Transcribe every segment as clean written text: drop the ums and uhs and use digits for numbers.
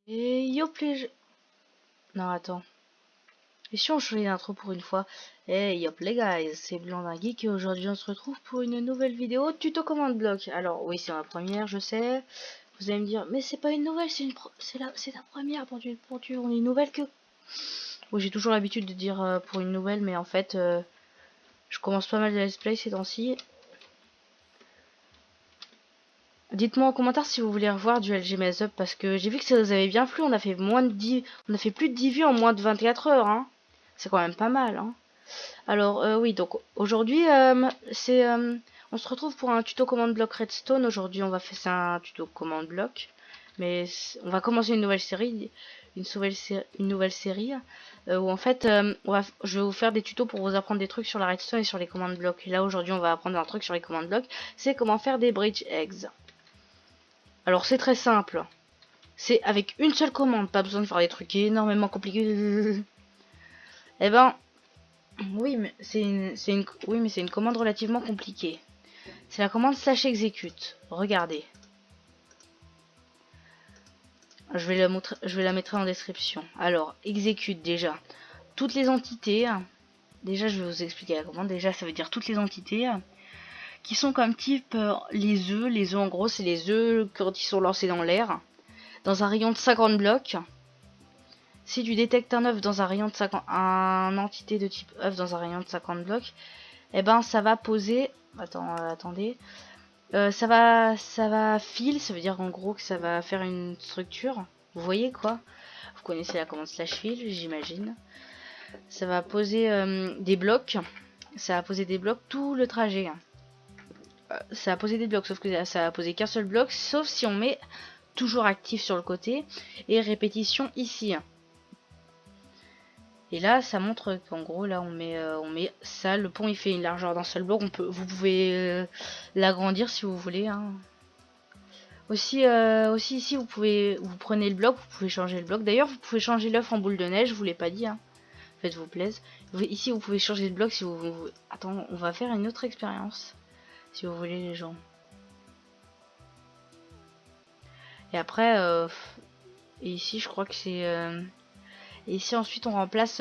Et yop les... Non, attends. Et si on changeait d'intro pour une fois? Hey yop les guys, c'est Blandin Geek et aujourd'hui on se retrouve pour une nouvelle vidéo tuto commande bloc. Alors oui, c'est ma première, je sais. Vous allez me dire, mais c'est pas une nouvelle, c'est la première pour tu, on est une nouvelle que... Bon, j'ai toujours l'habitude de dire pour une nouvelle, mais en fait, je commence pas mal de let's play ces temps-ci. Dites-moi en commentaire si vous voulez revoir du LG Mess Up parce que j'ai vu que ça vous avait bien plu. On a fait on a fait plus de 10 vues en moins de 24 heures, hein. C'est quand même pas mal, hein. Alors oui, donc aujourd'hui on se retrouve pour un tuto commande bloc Redstone. Aujourd'hui, on va faire un tuto commande bloc, mais on va commencer une nouvelle série, une nouvelle série où en fait je vais vous faire des tutos pour vous apprendre des trucs sur la Redstone et sur les commandes blocs. Et là aujourd'hui, on va apprendre un truc sur les commandes blocs, c'est comment faire des bridge eggs. Alors c'est très simple. C'est avec une seule commande, pas besoin de faire des trucs énormément compliqués. Eh ben, oui, mais c'est une commande relativement compliquée. C'est la commande /execute. Regardez. Je vais la mettre en description. Alors, execute déjà toutes les entités. Déjà, je vais vous expliquer la commande. Déjà, ça veut dire toutes les entités qui sont comme type les œufs. Les œufs, en gros, c'est les œufs quand ils sont lancés dans l'air. Dans un rayon de 50 blocs. Si tu détectes un œuf dans un rayon de 50, un entité de type œuf dans un rayon de 50 blocs, eh ben ça va poser. Attendez. Ça va fill, ça veut dire en gros que ça va faire une structure. Vous voyez quoi? Vous connaissez la commande /fill, j'imagine. Ça va poser des blocs. Ça va poser des blocs tout le trajet. Ça va poser des blocs, sauf que ça va poser qu'un seul bloc, sauf si on met toujours actif sur le côté et répétition ici. Et là, ça montre qu'en gros, là, on met ça. Le pont, il fait une largeur d'un seul bloc. Vous pouvez l'agrandir si vous voulez, hein. Aussi ici, vous prenez le bloc, vous pouvez changer le bloc. D'ailleurs, vous pouvez changer l'œuf en boule de neige. Je vous l'ai pas dit, hein. Faites-vous plaisir. Ici, vous pouvez changer le bloc si vous. Attends, on va faire une autre expérience, si vous voulez, les gens. Et après, et ici, je crois que c'est. Et ici, ensuite, on remplace.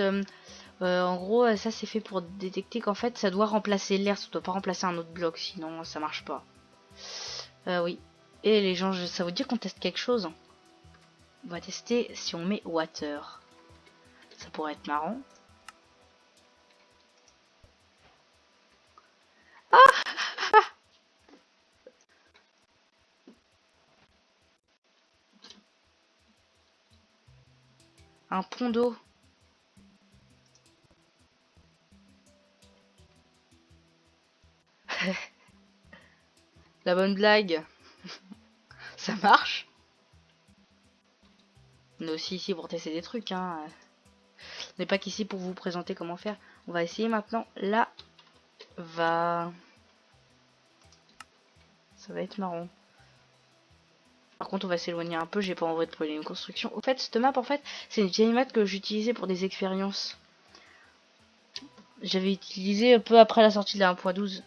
En gros, ça c'est fait pour détecter qu'en fait ça doit remplacer l'air, ça doit pas remplacer un autre bloc, sinon ça marche pas. Oui. Et les gens, ça veut dire qu'on teste quelque chose. On va tester si on met water. Ça pourrait être marrant. Ah, un pont d'eau. La bonne blague. Ça marche. On est aussi ici pour tester des trucs, hein. On n'est pas qu'ici pour vous présenter comment faire. On va essayer maintenant. Là, ça va être marrant. Par contre, on va s'éloigner un peu. J'ai pas envie de prendre une construction. Au fait, cette map, en fait, c'est une vieille map que j'utilisais pour des expériences. J'avais utilisé peu après la sortie de la 1.12.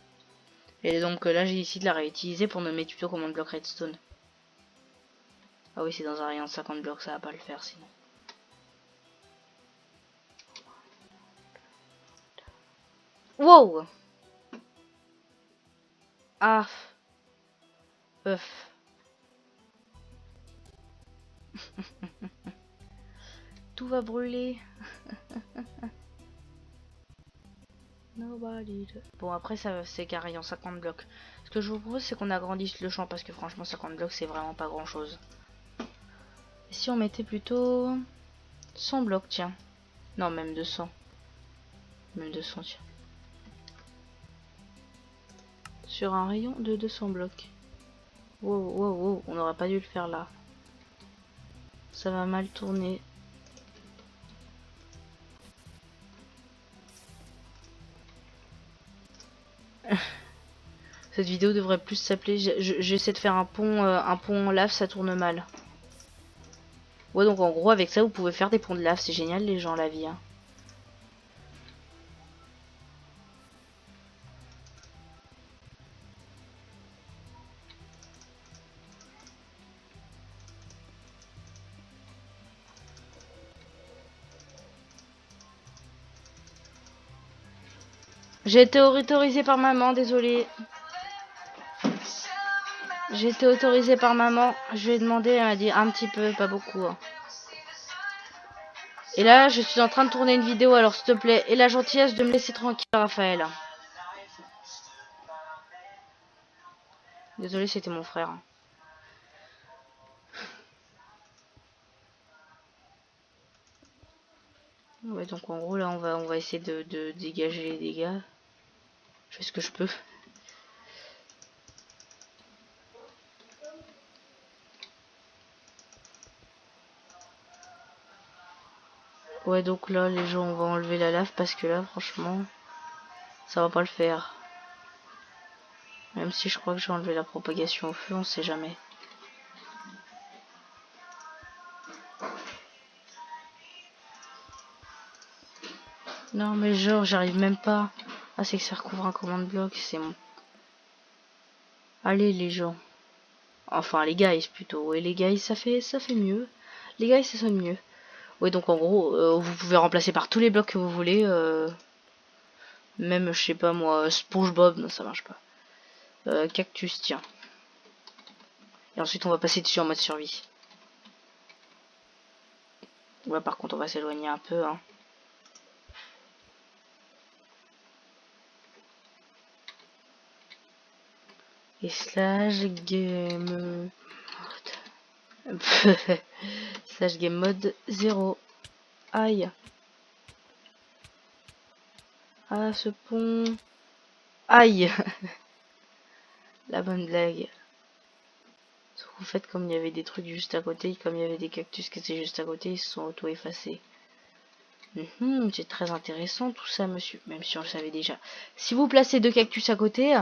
Et donc là, j'ai décidé de la réutiliser pour mes tutos commande bloc redstone. Ah oui, c'est dans un rayon de 50 blocs, ça va pas le faire sinon. Wow! Ah! Œuf. Tout va brûler. Bon, après, ça c'est carré en 50 blocs. Ce que je vous propose, c'est qu'on agrandisse le champ parce que franchement, 50 blocs, c'est vraiment pas grand chose. Et si on mettait plutôt 100 blocs, tiens. Non, même 200. Même 200, tiens. Sur un rayon de 200 blocs. Wow, wow, wow, on n'aurait pas dû le faire là. Ça va mal tourner. Cette vidéo devrait plus s'appeler. J'essaie de faire un pont en lave, ça tourne mal. Ouais, donc en gros, avec ça, vous pouvez faire des ponts de lave. C'est génial, les gens, la vie, hein. J'ai été autorisée par maman, désolé. J'ai été autorisée par maman. Je lui ai demandé, elle m'a dit un petit peu, pas beaucoup. Hein. Et là, je suis en train de tourner une vidéo, alors s'il te plaît, aie la gentillesse de me laisser tranquille, Raphaël. Désolé, c'était mon frère. Ouais, donc en gros, là, on va essayer de dégager les dégâts. Je fais ce que je peux. Ouais, donc là, les gens, on va enlever la lave parce que là, franchement, ça va pas le faire. Même si je crois que j'ai enlevé la propagation au feu, on sait jamais. Non, mais genre, j'arrive même pas. Ah, c'est que ça recouvre un command bloc, c'est bon. Allez, les gens. Enfin, les guys, plutôt. Ouais, les guys, ça fait mieux. Les guys, ça sonne mieux. Ouais, donc en gros, vous pouvez remplacer par tous les blocs que vous voulez. Même, je sais pas moi, SpongeBob, non, ça marche pas. Cactus, tiens. Et ensuite, on va passer dessus en mode survie. Ouais, par contre, on va s'éloigner un peu, hein. Et slash game mode. Slash game mode 0. Aïe. Ah, ce pont. Aïe. La bonne blague. En fait, comme il y avait des trucs juste à côté, comme il y avait des cactus qui étaient juste à côté, ils se sont auto-effacés. C'est très intéressant tout ça, monsieur. Même si on le savait déjà. Si vous placez deux cactus à côté,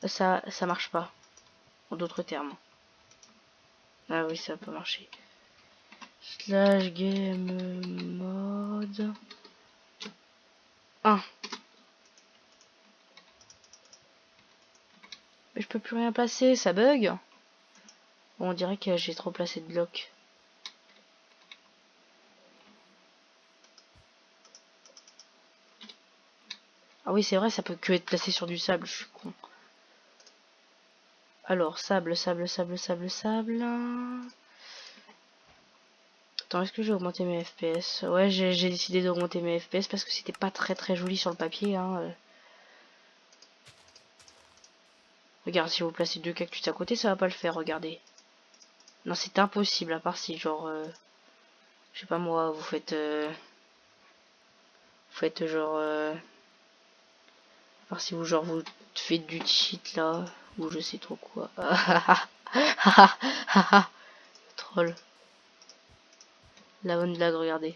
ça marche pas. En d'autres termes. Ah oui, ça peut marcher. Slash game mode 1. Mais je peux plus rien placer, ça bug. Bon, on dirait que j'ai trop placé de blocs. Ah oui, c'est vrai, ça peut que être placé sur du sable, je suis con. Alors, sable. Attends, est-ce que j'ai augmenté mes FPS? Ouais, j'ai décidé d'augmenter mes FPS parce que c'était pas très joli sur le papier. Hein. Regarde, si vous placez deux cactus à côté, ça va pas le faire, regardez. Non, c'est impossible, à part si, genre... je sais pas moi, vous faites genre... à part si vous, genre, vous faites du cheat, là. Ou je sais trop quoi. Troll. La bonne blague, regardez.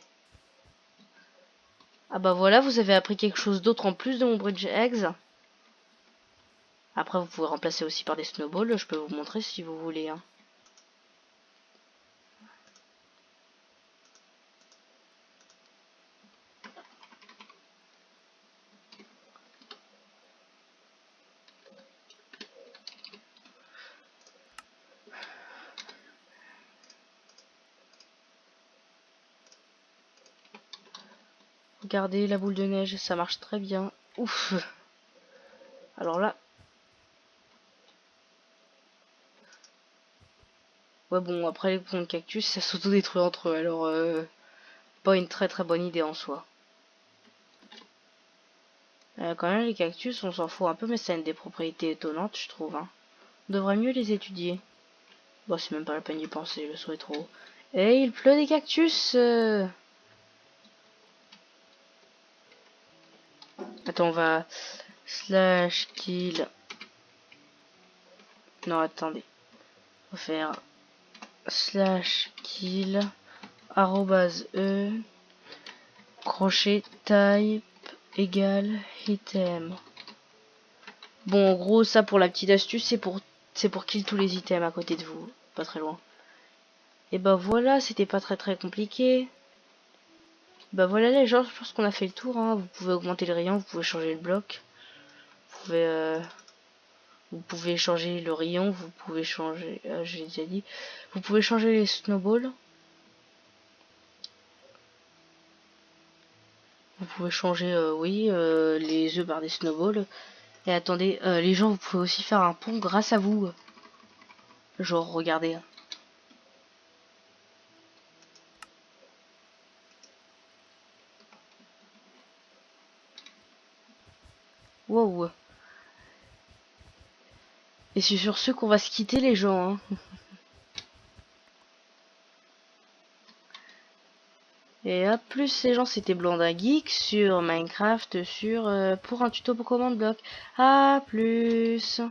Ah bah voilà, vous avez appris quelque chose d'autre en plus de mon bridge eggs. Après, vous pouvez remplacer aussi par des snowballs. Je peux vous montrer si vous voulez. Hein. Regardez la boule de neige, ça marche très bien. Ouf. Alors là... Ouais bon, après les ponts de cactus, ça s'autodétruit entre eux. Alors, pas une très bonne idée en soi. Quand même, les cactus, on s'en fout un peu, mais ça a des propriétés étonnantes, je trouve. Hein. On devrait mieux les étudier. Bon, c'est même pas la peine d'y penser, le son est trop haut. Et il pleut des cactus Attends, on va... Slash kill... Non, attendez. On va faire... Slash kill... Arrobase E... Crochet type égale item. Bon, en gros, ça pour la petite astuce, c'est pour kill tous les items à côté de vous. Pas très loin. Et bah voilà, c'était pas très compliqué. Bah voilà les gens, je pense qu'on a fait le tour. Hein. Vous pouvez augmenter le rayon, vous pouvez changer le bloc. Vous pouvez changer le rayon, vous pouvez changer... j'ai déjà dit. Vous pouvez changer les snowballs. Vous pouvez changer, oui, les œufs par des snowballs. Et attendez, les gens, vous pouvez aussi faire un pont grâce à vous. Genre, regardez. Wow. Et c'est sur ce qu'on va se quitter, les gens. Hein. Et à plus, les gens, c'était Blondin Geek sur Minecraft pour un tuto pour commande bloc. À plus.